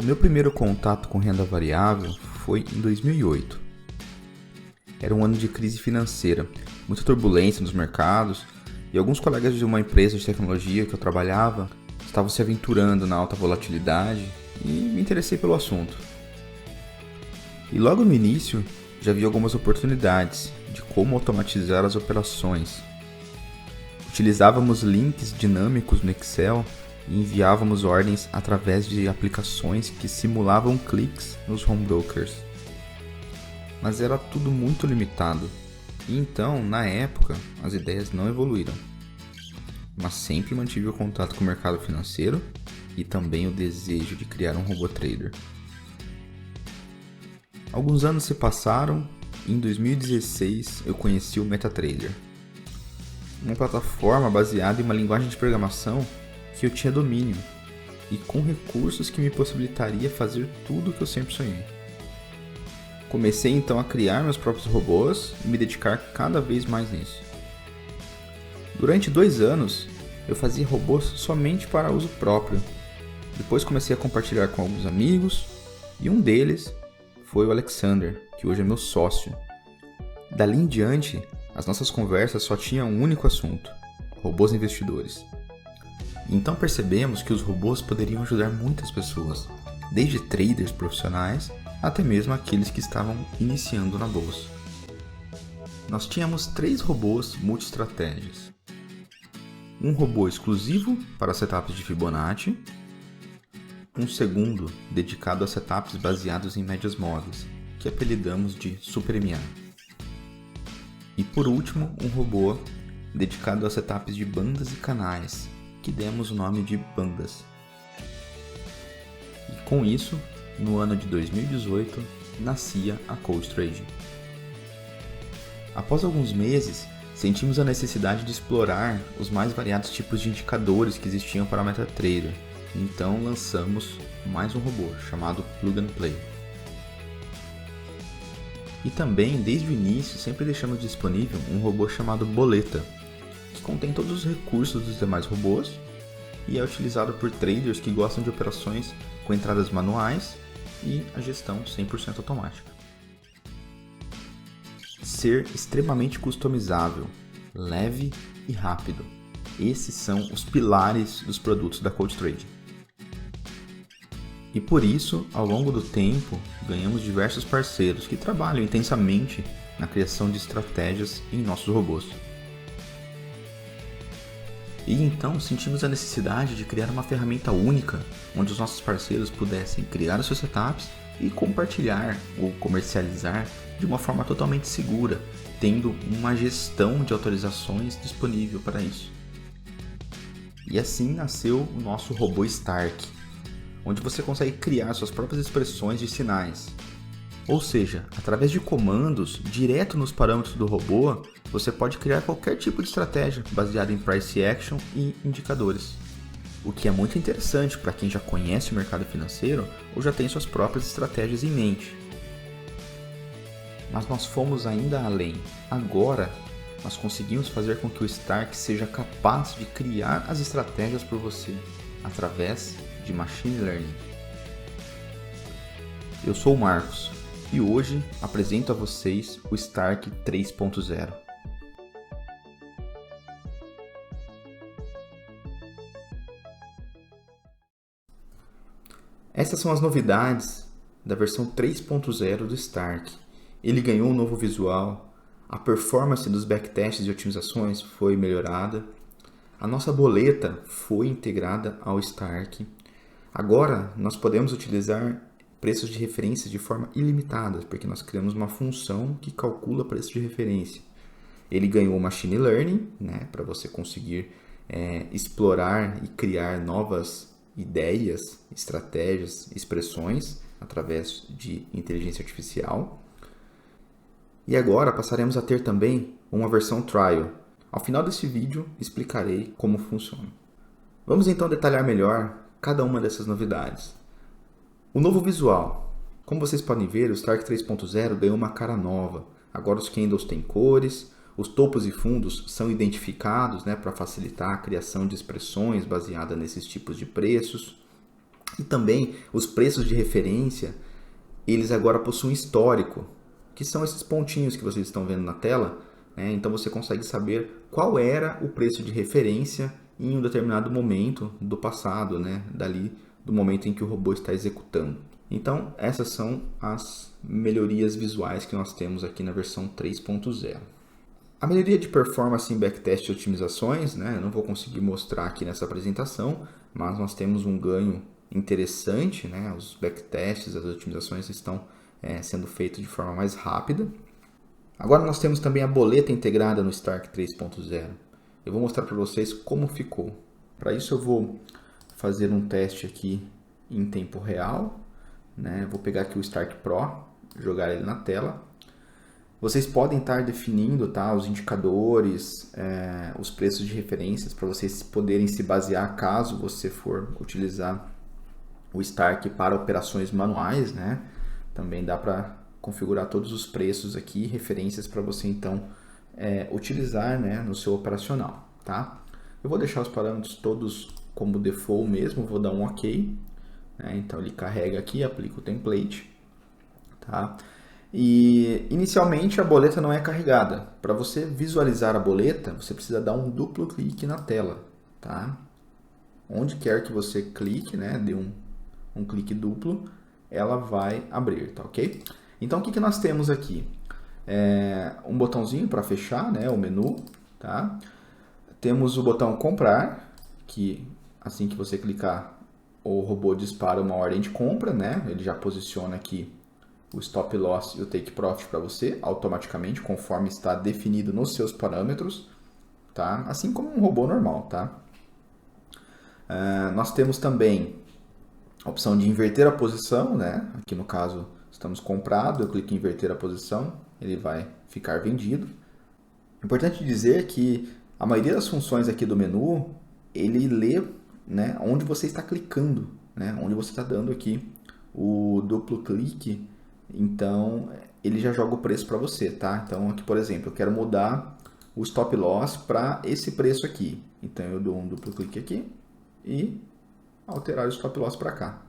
meu primeiro contato com renda variável foi em 2008. Era um ano de crise financeira, muita turbulência nos mercados, e alguns colegas de uma empresa de tecnologia que eu trabalhava estavam se aventurando na alta volatilidade e me interessei pelo assunto. E logo no início já vi algumas oportunidades de como automatizar as operações. Utilizávamos links dinâmicos no Excel e enviávamos ordens através de aplicações que simulavam cliques nos home brokers. Mas era tudo muito limitado, e então, na época, as ideias não evoluíram. Mas sempre mantive o contato com o mercado financeiro e também o desejo de criar um robô trader. Alguns anos se passaram e em 2016 eu conheci o MetaTrader, uma plataforma baseada em uma linguagem de programação que eu tinha domínio e com recursos que me possibilitaria fazer tudo o que eu sempre sonhei. Comecei então a criar meus próprios robôs e me dedicar cada vez mais nisso. Durante 2 anos eu fazia robôs somente para uso próprio. Depois comecei a compartilhar com alguns amigos e um deles foi o Alexander, que hoje é meu sócio. Dali em diante, as nossas conversas só tinham um único assunto: robôs investidores. Então percebemos que os robôs poderiam ajudar muitas pessoas, desde traders profissionais até mesmo aqueles que estavam iniciando na bolsa. Nós tínhamos 3 robôs multi-estratégias. Um robô exclusivo para setups de Fibonacci, um segundo dedicado a setups baseados em médias móveis, que apelidamos de Super MA. E por último, um robô dedicado a setups de bandas e canais, que demos o nome de bandas. E com isso, no ano de 2018, nascia a Cold Trade. Após alguns meses, sentimos a necessidade de explorar os mais variados tipos de indicadores que existiam para a MetaTrader. Então lançamos mais um robô chamado Plug and Play. E também, desde o início, sempre deixamos disponível um robô chamado Boleta, que contém todos os recursos dos demais robôs e é utilizado por traders que gostam de operações com entradas manuais e a gestão 100% automática. Ser extremamente customizável, leve e rápido. Esses são os pilares dos produtos da Cold Trade. E por isso, ao longo do tempo, ganhamos diversos parceiros que trabalham intensamente na criação de estratégias em nossos robôs. E então sentimos a necessidade de criar uma ferramenta única, onde os nossos parceiros pudessem criar os seus setups e compartilhar ou comercializar de uma forma totalmente segura, tendo uma gestão de autorizações disponível para isso. E assim nasceu o nosso robô Stark, onde você consegue criar suas próprias expressões de sinais. Ou seja, através de comandos, direto nos parâmetros do robô, você pode criar qualquer tipo de estratégia baseada em price action e indicadores. O que é muito interessante para quem já conhece o mercado financeiro ou já tem suas próprias estratégias em mente. Mas nós fomos ainda além. Agora, nós conseguimos fazer com que o Stark seja capaz de criar as estratégias por você, através de Machine Learning. Eu sou o Marcos e hoje apresento a vocês o Stark 3.0. Essas são as novidades da versão 3.0 do Stark. Ele ganhou um novo visual, a performance dos backtests e otimizações foi melhorada, a nossa boleta foi integrada ao Stark. Agora nós podemos utilizar preços de referência de forma ilimitada, porque nós criamos uma função que calcula preço de referência. Ele ganhou Machine Learning, para você conseguir explorar e criar novas ideias, estratégias, expressões através de inteligência artificial. E agora passaremos a ter também uma versão trial. Ao final desse vídeo explicarei como funciona. Vamos então detalhar melhor cada uma dessas novidades. O novo visual. Como vocês podem ver, o Stark 3.0 ganhou uma cara nova. Agora os candles têm cores, os topos e fundos são identificados para facilitar a criação de expressões baseadas nesses tipos de preços. E também os preços de referência, eles agora possuem histórico, que são esses pontinhos que vocês estão vendo na tela, né? Então você consegue saber qual era o preço de referência em um determinado momento do passado, né? Dali do momento em que o robô está executando. Então essas são as melhorias visuais que nós temos aqui na versão 3.0. A melhoria de performance em backtest e otimizações, né? Eu não vou conseguir mostrar aqui nessa apresentação, mas nós temos um ganho interessante, né? Os backtests, as otimizações estão sendo feitos de forma mais rápida. Agora nós temos também a boleta integrada no Stark 3.0. Eu vou mostrar para vocês como ficou. Para isso eu vou fazer um teste aqui em tempo real, né? Vou pegar aqui o Stark Pro, jogar ele na tela. Vocês podem estar definindo, tá, os indicadores, os preços de referências para vocês poderem se basear caso você for utilizar o Stark para operações manuais, né? Também dá para configurar todos os preços aqui, referências para você então utilizar, né, no seu operacional, tá? Eu vou deixar os parâmetros todos como default mesmo, vou dar um OK, né? Então ele carrega aqui, aplica o template, tá? E inicialmente a boleta não é carregada. Para você visualizar a boleta, você precisa dar um duplo clique na tela, tá? Onde quer que você clique, né, dê um clique duplo, ela vai abrir, tá ok? Então o que nós temos aqui? Um botãozinho para fechar, né, o menu, tá? Temos o botão comprar, que assim que você clicar, o robô dispara uma ordem de compra, né? Ele já posiciona aqui o stop loss e o take profit para você automaticamente, conforme está definido nos seus parâmetros, tá? Assim como um robô normal, tá? Nós temos também a opção de inverter a posição, né? Aqui no caso estamos comprado, eu clico em inverter a posição, ele vai ficar vendido. Importante dizer que a maioria das funções aqui do menu, ele lê, né, onde você está clicando, né? Onde você está dando aqui o duplo clique. Então, ele já joga o preço para você, tá? Então, aqui, por exemplo, eu quero mudar o stop loss para esse preço aqui. Então, eu dou um duplo clique aqui e alterar o stop loss para cá,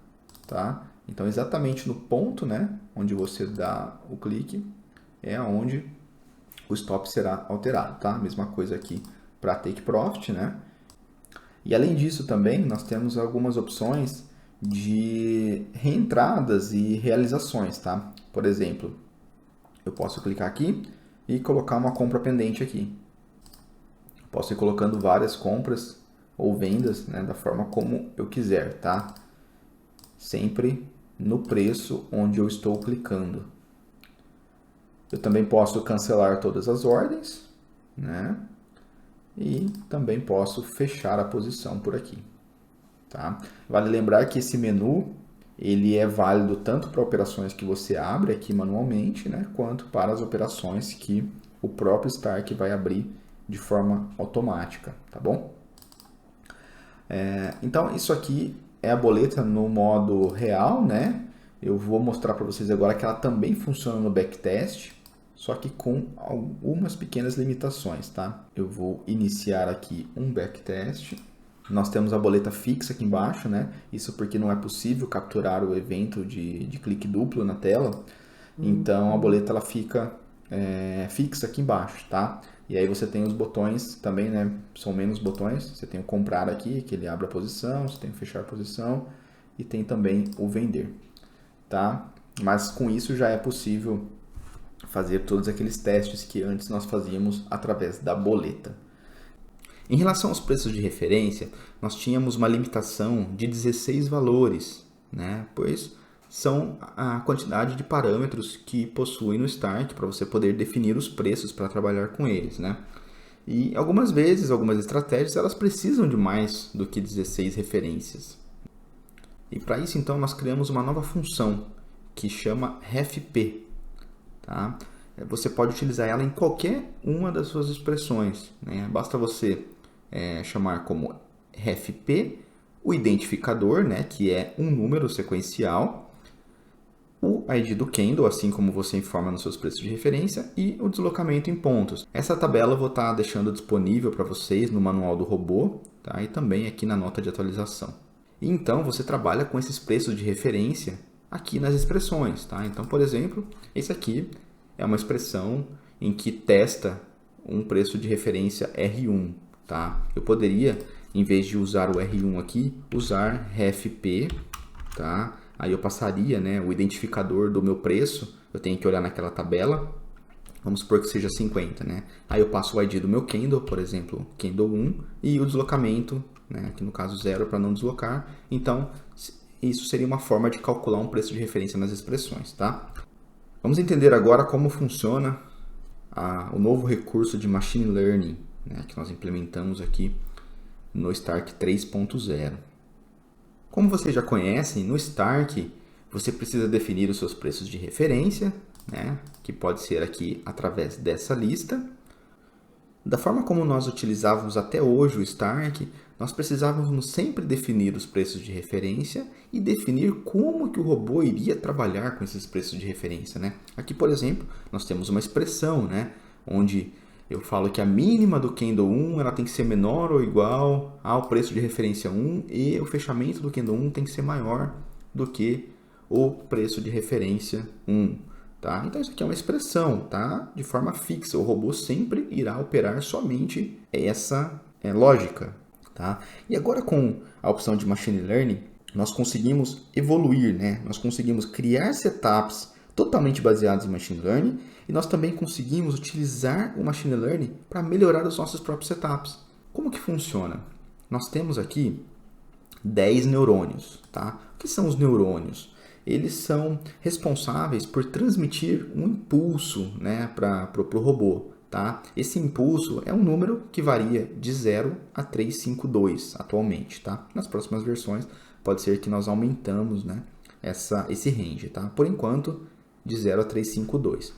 tá? Então, exatamente no ponto, né, onde você dá o clique, é onde o stop será alterado, tá? Mesma coisa aqui para take profit, né? E além disso também, nós temos algumas opções de reentradas e realizações, tá? Por exemplo, eu posso clicar aqui e colocar uma compra pendente aqui. Posso ir colocando várias compras ou vendas, né, da forma como eu quiser, tá? Sempre no preço onde eu estou clicando. Eu também posso cancelar todas as ordens, né? E também posso fechar a posição por aqui. Tá? Vale lembrar que esse menu ele é válido tanto para operações que você abre aqui manualmente, né, quanto para as operações que o próprio Stark vai abrir de forma automática, tá bom? Então isso aqui é a boleta no modo real, né? Eu vou mostrar para vocês agora que ela também funciona no backtest, só que com algumas pequenas limitações, tá? Eu vou iniciar aqui um backtest. Nós temos a boleta fixa aqui embaixo, né? Isso porque não é possível capturar o evento de clique duplo na tela. Então a boleta ela fica fixa aqui embaixo, tá? E aí você tem os botões também, né? São menos botões. Você tem o comprar aqui, que ele abre a posição. Você tem o fechar a posição. E tem também o vender, tá? Mas com isso já é possível fazer todos aqueles testes que antes nós fazíamos através da boleta. Em relação aos preços de referência, nós tínhamos uma limitação de 16 valores, né? Pois são a quantidade de parâmetros que possui no Stark para você poder definir os preços para trabalhar com eles, né? E algumas vezes, algumas estratégias, elas precisam de mais do que 16 referências. E para isso, então, nós criamos uma nova função que chama refp, tá? Você pode utilizar ela em qualquer uma das suas expressões, né? Basta você chamar como refp o identificador, né, que é um número sequencial, o ID do candle, assim como você informa nos seus preços de referência, e o deslocamento em pontos. Essa tabela eu vou estar deixando disponível para vocês no manual do robô, tá? E também aqui na nota de atualização. E então você trabalha com esses preços de referência aqui nas expressões, tá? Então, por exemplo, esse aqui é uma expressão em que testa um preço de referência R1, tá? Eu poderia, em vez de usar o R1 aqui, usar refp, tá? Aí eu passaria, né, o identificador do meu preço, eu tenho que olhar naquela tabela, vamos supor que seja 50, né? Aí eu passo o ID do meu candle, por exemplo, candle 1, e o deslocamento, né, aqui no caso 0 para não deslocar. Então, isso seria uma forma de calcular um preço de referência nas expressões, tá? Vamos entender agora como funciona o novo recurso de Machine Learning, né, que nós implementamos aqui no Stark 3.0. Como vocês já conhecem, no Stark você precisa definir os seus preços de referência, né, que pode ser aqui através dessa lista. Da forma como nós utilizávamos até hoje o Stark, nós precisávamos sempre definir os preços de referência e definir como que o robô iria trabalhar com esses preços de referência, né? Aqui, por exemplo, nós temos uma expressão, né, onde eu falo que a mínima do candle 1 ela tem que ser menor ou igual ao preço de referência 1 e o fechamento do candle 1 tem que ser maior do que o preço de referência 1. Tá? Então isso aqui é uma expressão, tá? De forma fixa. O robô sempre irá operar somente essa lógica. Tá? E agora com a opção de Machine Learning, nós conseguimos evoluir, né? Nós conseguimos criar setups totalmente baseados em Machine Learning e nós também conseguimos utilizar o Machine Learning para melhorar os nossos próprios setups. Como que funciona? Nós temos aqui 10 neurônios. Tá? O que são os neurônios? Eles são responsáveis por transmitir um impulso, né, para o robô. Tá? Esse impulso é um número que varia de 0 a 352 atualmente. Tá? Nas próximas versões pode ser que nós aumentamos, né, esse range. Tá? Por enquanto, de 0 a 352.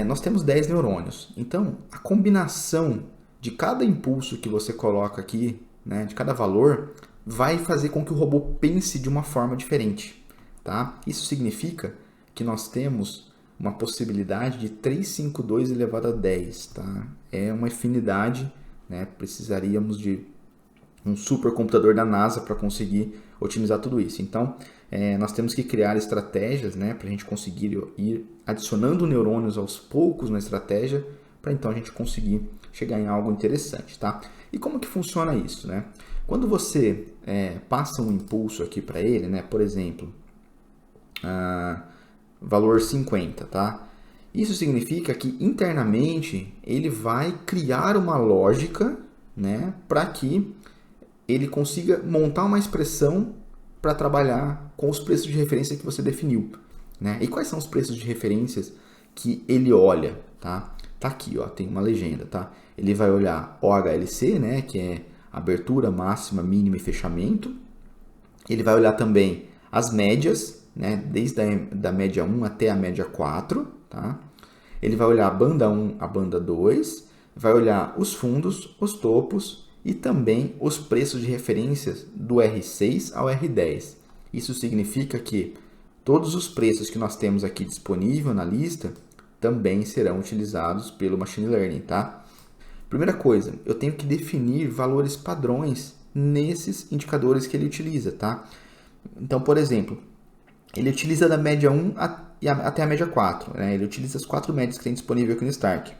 Nós temos 10 neurônios. Então, a combinação de cada impulso que você coloca aqui, né, de cada valor, vai fazer com que o robô pense de uma forma diferente. Tá? Isso significa que nós temos uma possibilidade de 352 elevado a 10. Tá? É uma infinidade, né? Precisaríamos de um supercomputador da NASA para conseguir otimizar tudo isso. Então, nós temos que criar estratégias, né, para a gente conseguir ir adicionando neurônios aos poucos na estratégia, para então a gente conseguir chegar em algo interessante. Tá? E como que funciona isso? Né? Quando você passa um impulso aqui para ele, né, por exemplo, valor 50, tá? Isso significa que internamente ele vai criar uma lógica, né, para que ele consiga montar uma expressão para trabalhar com os preços de referência que você definiu, né? E quais são os preços de referências que ele olha, tá? Tá aqui, ó, tem uma legenda, tá? Ele vai olhar OHLC, né, que é abertura, máxima, mínima e fechamento. Ele vai olhar também as médias, né, desde da média 1 até a média 4. Tá? Ele vai olhar a banda 1 a banda 2, vai olhar os fundos, os topos e também os preços de referências do R6 ao R10. Isso significa que todos os preços que nós temos aqui disponível na lista também serão utilizados pelo Machine Learning. Tá? Primeira coisa, eu tenho que definir valores padrões nesses indicadores que ele utiliza. Tá? Então, por exemplo, ele utiliza da média 1 até a média 4. Né? Ele utiliza as 4 médias que tem disponível aqui no Stark.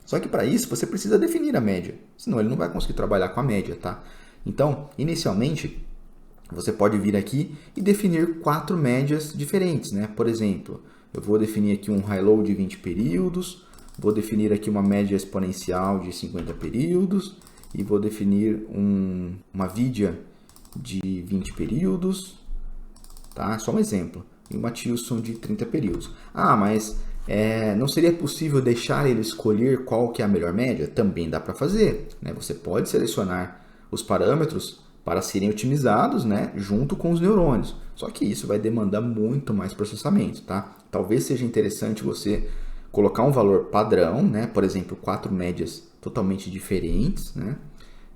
Só que para isso você precisa definir a média. Senão ele não vai conseguir trabalhar com a média. Tá? Então, inicialmente, você pode vir aqui e definir 4 médias diferentes. Né? Por exemplo, eu vou definir aqui um high-low de 20 períodos. Vou definir aqui uma média exponencial de 50 períodos. E vou definir uma vidia de 20 períodos. Tá? Só um exemplo. E uma Tilson de 30 períodos. Mas não seria possível deixar ele escolher qual que é a melhor média? Também dá para fazer. Né? Você pode selecionar os parâmetros para serem otimizados, né, junto com os neurônios. Só que isso vai demandar muito mais processamento. Tá? Talvez seja interessante você colocar um valor padrão, né? Por exemplo, 4 médias totalmente diferentes, né?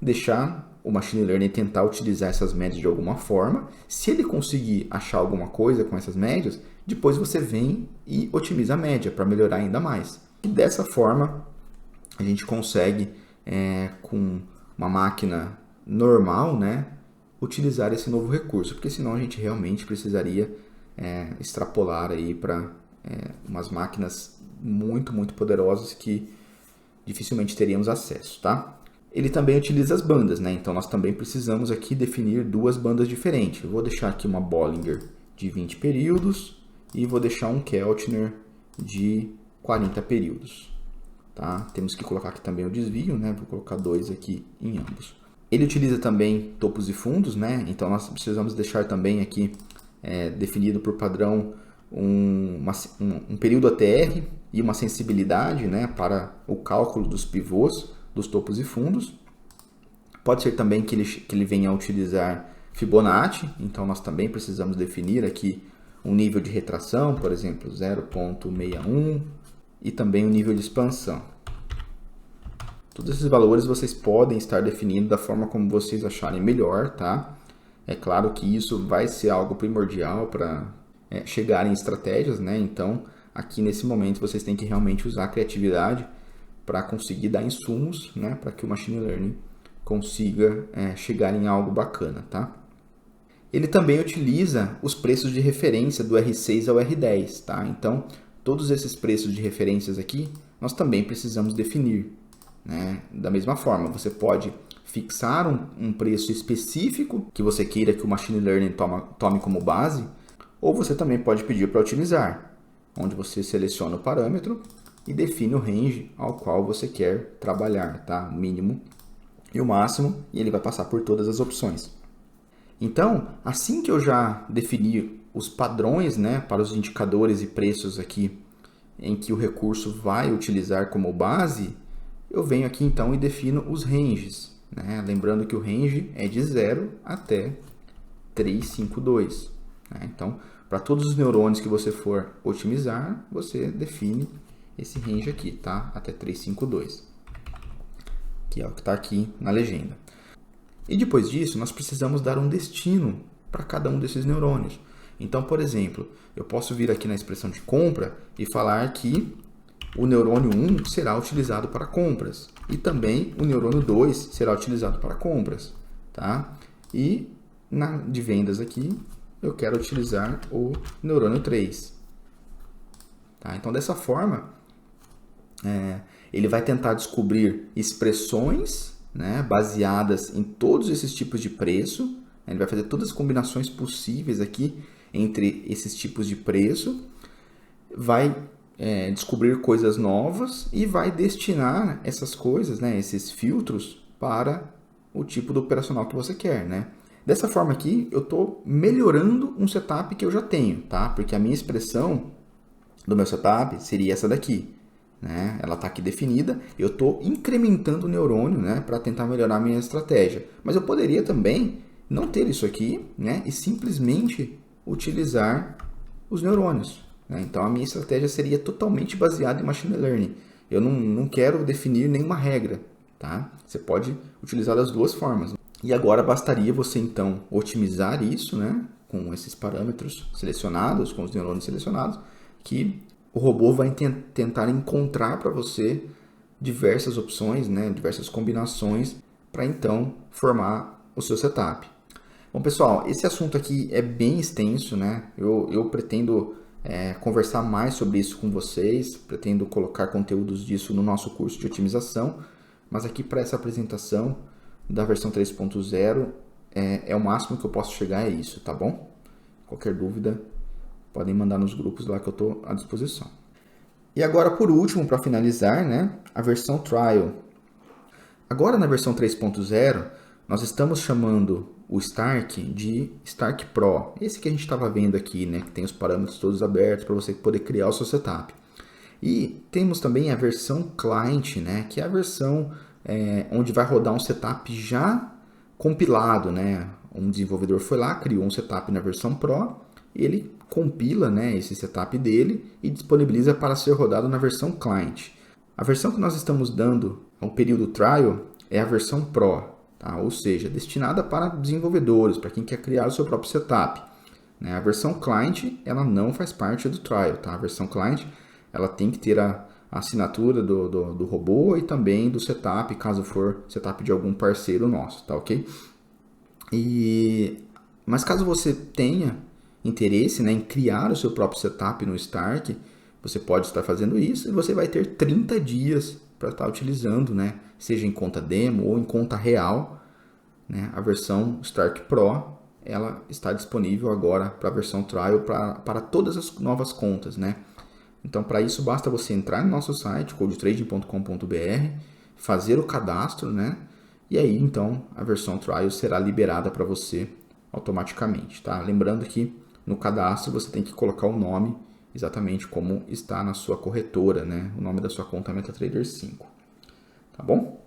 Deixar o Machine Learning tentar utilizar essas médias de alguma forma. Se ele conseguir achar alguma coisa com essas médias, depois você vem e otimiza a média para melhorar ainda mais. E dessa forma, a gente consegue, com uma máquina normal, né, utilizar esse novo recurso, porque senão a gente realmente precisaria extrapolar aí para umas máquinas muito poderosas que dificilmente teríamos acesso, tá? Ele também utiliza as bandas, né? Então nós também precisamos aqui definir duas bandas diferentes. Eu vou deixar aqui uma Bollinger de 20 períodos e vou deixar um Keltner de 40 períodos. Tá? Temos que colocar aqui também o desvio, né? Vou colocar 2 aqui em ambos. Ele utiliza também topos e fundos, né? Então nós precisamos deixar também aqui definido por padrão um período ATR e uma sensibilidade, né, para o cálculo dos pivôs dos topos e fundos. Pode ser também que ele venha a utilizar Fibonacci, então nós também precisamos definir aqui um nível de retração, por exemplo, 0,61 e também um nível de expansão. Todos esses valores vocês podem estar definindo da forma como vocês acharem melhor, tá? É claro que isso vai ser algo primordial para chegar em estratégias, né? Então, aqui nesse momento vocês têm que realmente usar a criatividade para conseguir dar insumos, né? Para que o Machine Learning consiga chegar em algo bacana, tá? Ele também utiliza os preços de referência do R6 ao R10, tá? Então, todos esses preços de referências aqui, nós também precisamos definir, né? Da mesma forma, você pode fixar um preço específico que você queira que o Machine Learning tome como base, ou você também pode pedir para utilizar, onde você seleciona o parâmetro e define o range ao qual você quer trabalhar, tá? O mínimo e o máximo, e ele vai passar por todas as opções. Então, assim que eu já defini os padrões, né, para os indicadores e preços aqui em que o recurso vai utilizar como base, eu venho aqui então e defino os ranges, né? Lembrando que o range é de 0 até 352. Né? Então, para todos os neurônios que você for otimizar, você define esse range aqui, tá? Até 352, que é o que está aqui na legenda. E depois disso, nós precisamos dar um destino para cada um desses neurônios. Então, por exemplo, eu posso vir aqui na expressão de compra e falar que o neurônio 1 será utilizado para compras e também o neurônio 2 será utilizado para compras, tá? E de vendas aqui, eu quero utilizar o neurônio 3. Tá? Então, dessa forma, ele vai tentar descobrir expressões, né, baseadas em todos esses tipos de preço. Ele vai fazer todas as combinações possíveis aqui entre esses tipos de preço, vai descobrir coisas novas e vai destinar essas coisas, né, esses filtros, para o tipo do operacional que você quer, né? Dessa forma aqui, eu estou melhorando um setup que eu já tenho, tá? Porque a minha expressão do meu setup seria essa daqui, né? Ela está aqui definida, eu estou incrementando o neurônio, né, para tentar melhorar a minha estratégia. Mas eu poderia também não ter isso aqui, né, e simplesmente utilizar os neurônios. Né? Então a minha estratégia seria totalmente baseada em Machine Learning. Eu não quero definir nenhuma regra. Tá? Você pode utilizar das duas formas. E agora bastaria você então otimizar isso, né, com esses parâmetros selecionados, com os neurônios selecionados, que o robô vai tentar encontrar para você diversas opções, né, diversas combinações para então formar o seu setup. Bom, pessoal, esse assunto aqui é bem extenso, né? Eu pretendo conversar mais sobre isso com vocês, pretendo colocar conteúdos disso no nosso curso de otimização, mas aqui para essa apresentação da versão 3.0 é o máximo que eu posso chegar, é isso, tá bom? Qualquer dúvida, podem mandar nos grupos lá que eu estou à disposição. E agora, por último, para finalizar, né, a versão Trial. Agora, na versão 3.0, nós estamos chamando o Stark de Stark Pro. Esse que a gente estava vendo aqui, né, que tem os parâmetros todos abertos para você poder criar o seu setup. E temos também a versão Client, né, que é a versão onde vai rodar um setup já compilado. Né? Um desenvolvedor foi lá, criou um setup na versão Pro, ele compila, né, esse setup dele e disponibiliza para ser rodado na versão Client. A versão que nós estamos dando ao período Trial é a versão Pro, tá? Ou seja, destinada para desenvolvedores, para quem quer criar o seu próprio setup. Né? A versão Client ela não faz parte do Trial. Tá? A versão Client ela tem que ter a assinatura do robô e também do setup, caso for setup de algum parceiro nosso. Tá, ok? Mas caso você tenha interesse, né, em criar o seu próprio setup no Stark, você pode estar fazendo isso e você vai ter 30 dias para estar utilizando, né, seja em conta demo ou em conta real, né, a versão Stark Pro. Ela está disponível agora para a versão trial para todas as novas contas, né? Então, para isso, basta você entrar no nosso site, codetrading.com.br, fazer o cadastro, né? E aí, então, a versão trial será liberada para você automaticamente, tá? Lembrando que no cadastro você tem que colocar o nome exatamente como está na sua corretora, né? O nome da sua conta MetaTrader 5, tá bom?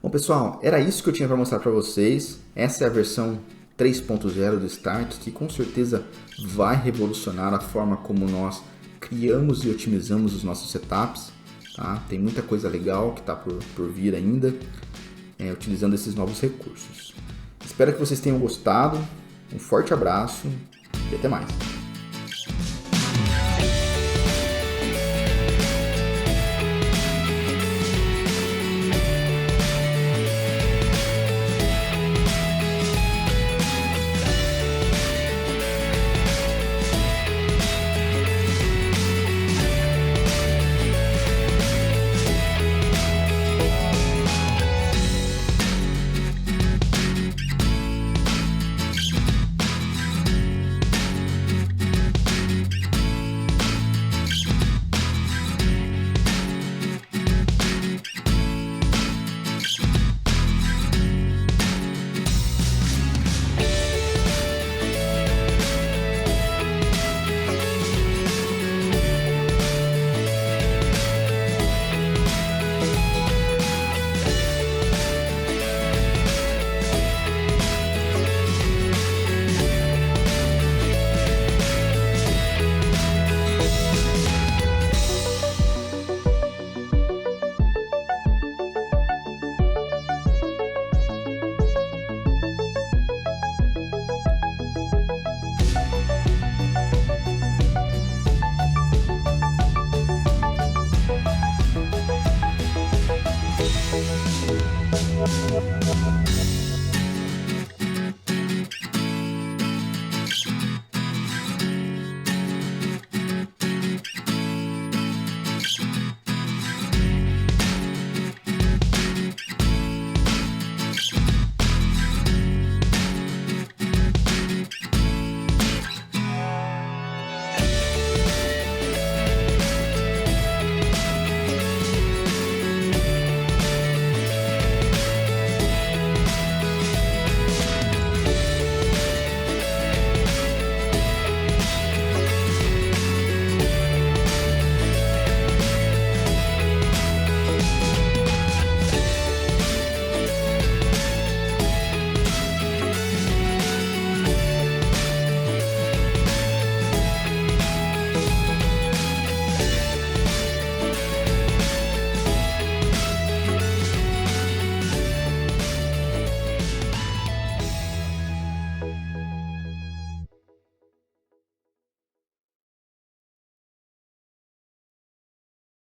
Bom, pessoal, era isso que eu tinha para mostrar para vocês. Essa é a versão 3.0 do Stark, que com certeza vai revolucionar a forma como nós criamos e otimizamos os nossos setups. Tá? Tem muita coisa legal que está por vir ainda, utilizando esses novos recursos. Espero que vocês tenham gostado. Um forte abraço e até mais. Música